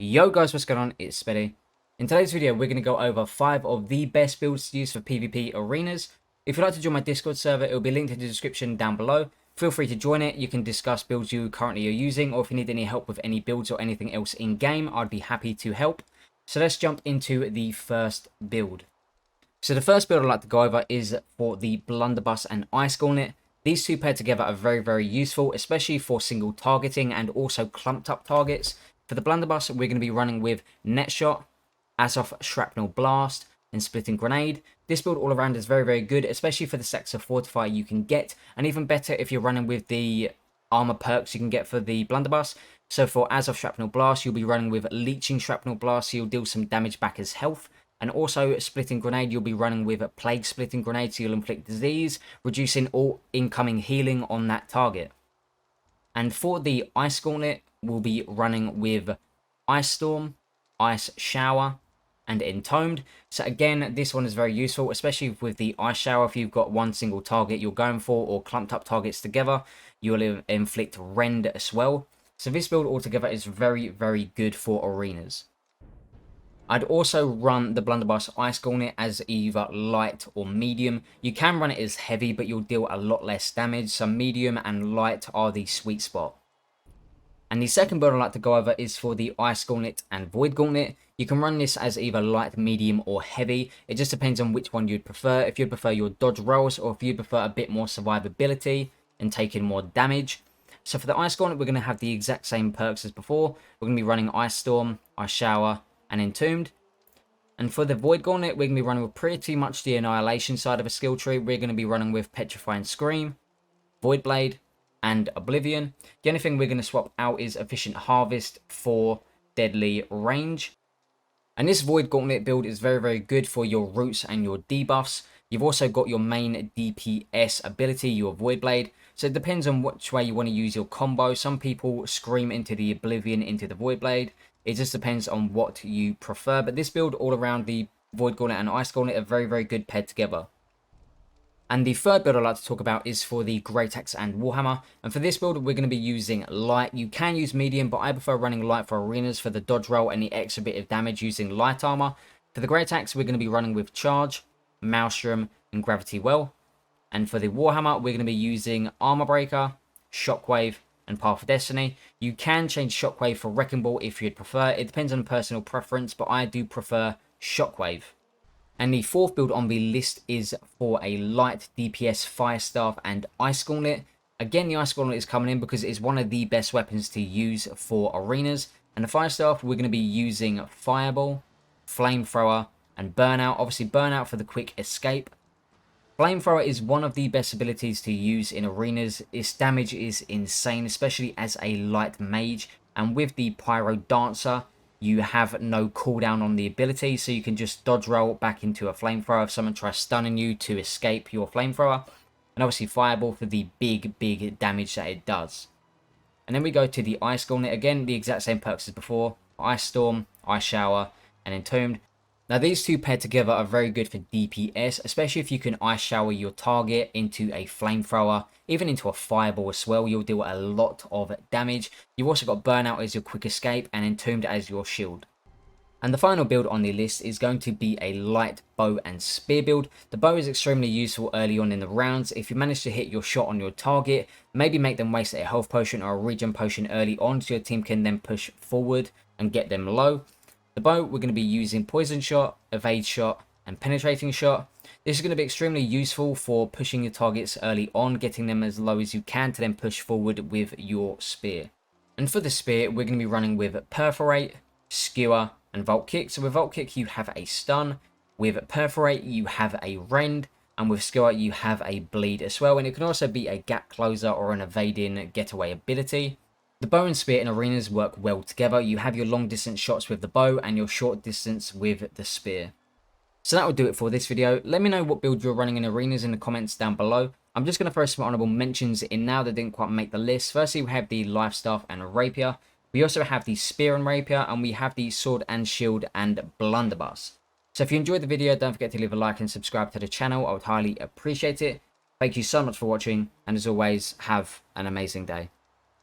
Yo guys, what's going on? It's Speddy. In today's video, we're going to go over 5 of the best builds to use for PvP arenas. If you'd like to join my Discord server, it will be linked in the description down below. Feel free to join it. You can discuss builds you currently are using, or if you need any help with any builds or anything else in game, I'd be happy to help. So let's jump into the first build. So the first build I'd like to go over is for the Blunderbuss and Ice Gauntlet. These two paired together are very useful, especially for single targeting and also clumped up targets. For the Blunderbuss, we're going to be running with Net Shot, Azov Shrapnel Blast, and Splitting Grenade. This build all around is very good, especially for the stacks of Fortify you can get, and even better if you're running with the armor perks you can get for the Blunderbuss. So for Azov Shrapnel Blast, you'll be running with Leeching Shrapnel Blast, so you'll deal some damage back as health. And also Splitting Grenade, you'll be running with a Plague Splitting Grenade, so you'll inflict disease, reducing all incoming healing on that target. And for the Ice Gauntlet, we'll be running with Ice Storm, Ice Shower, and Entombed. So again, this one is very useful, especially with the Ice Shower. If you've got one single target you're going for, or clumped up targets together, you'll inflict Rend as well. So this build altogether is very good for arenas. I'd also run the Blunderbuss Ice Gauntlet as either light or medium. You can run it as heavy, but you'll deal a lot less damage, so medium and light are the sweet spot. And the second build I'd like to go over is for the Ice Gauntlet and Void Gauntlet. You can run this as either light, medium, or heavy. It just depends on which one you'd prefer. If you'd prefer your dodge rolls, or if you'd prefer a bit more survivability and taking more damage. So for the Ice Gauntlet, we're going to have the exact same perks as before. We're going to be running Ice Storm, Ice Shower, and Entombed. And for the Void Gauntlet, we're going to be running with pretty much the Annihilation side of a skill tree. We're going to be running with Petrifying Scream, Void Blade, and Oblivion. The only thing we're going to swap out is Efficient Harvest for Deadly Range. And this Void Gauntlet build is very good for your roots and your debuffs. You've also got your main DPS ability, your Void Blade. So it depends on which way you want to use your combo. Some people scream into the Oblivion, into the Void Blade. It just depends on what you prefer. But this build all around, the Void Gauntlet and Ice Gauntlet, are very good paired together. And the third build I'd like to talk about is for the Great Axe and Warhammer. And for this build, we're going to be using light. You can use medium, but I prefer running light for arenas for the dodge roll and the extra bit of damage using light armor. For the Great Axe, we're going to be running with Charge, Maelstrom, and Gravity Well. And for the Warhammer, we're going to be using Armor Breaker, Shockwave, and Path of Destiny. You can change Shockwave for Wrecking Ball if you'd prefer. It depends on personal preference, but I do prefer Shockwave. And the fourth build on the list is for a light DPS Fire Staff and Ice Gauntlet. Again, the Ice Gauntlet is coming in because it's one of the best weapons to use for arenas. And the Fire Staff, we're going to be using Fireball, Flamethrower, and Burnout. Obviously, Burnout for the quick escape. Flamethrower is one of the best abilities to use in arenas. Its damage is insane, especially as a light mage. And with the Pyro Dancer, you have no cooldown on the ability, so you can just dodge roll back into a flamethrower if someone tries stunning you to escape your flamethrower. And obviously Fireball for the big damage that it does. And then we go to the Ice Gauntlet. Again, the exact same perks as before. Ice Storm, Ice Shower, and Entombed. Now these two paired together are very good for DPS, especially if you can Ice Shower your target into a Flamethrower, even into a Fireball as well. You'll deal a lot of damage. You've also got Burnout as your quick escape and Entombed as your shield. And the final build on the list is going to be a light bow and spear build. The bow is extremely useful early on in the rounds. If you manage to hit your shot on your target, maybe make them waste a health potion or a regen potion early on so your team can then push forward and get them low. The bow, we're going to be using Poison Shot, Evade Shot, and Penetrating Shot. This is going to be extremely useful for pushing your targets early on, getting them as low as you can to then push forward with your spear. And for the spear, we're going to be running with Perforate, Skewer, and Vault Kick. So with Vault Kick, you have a stun. With Perforate, you have a rend. And with Skewer, you have a bleed as well. And it can also be a gap closer or an evading getaway ability. The bow and spear in arenas work well together. You have your long distance shots with the bow and your short distance with the spear. So that will do it for this video. Let me know what build you're running in arenas in the comments down below. I'm just going to throw some honorable mentions in now that didn't quite make the list. Firstly, we have the Life Staff and Rapier. We also have the Spear and Rapier, and we have the Sword and Shield and Blunderbuss. So if you enjoyed the video, don't forget to leave a like and subscribe to the channel. I would highly appreciate it. Thank you so much for watching, and as always, have an amazing day.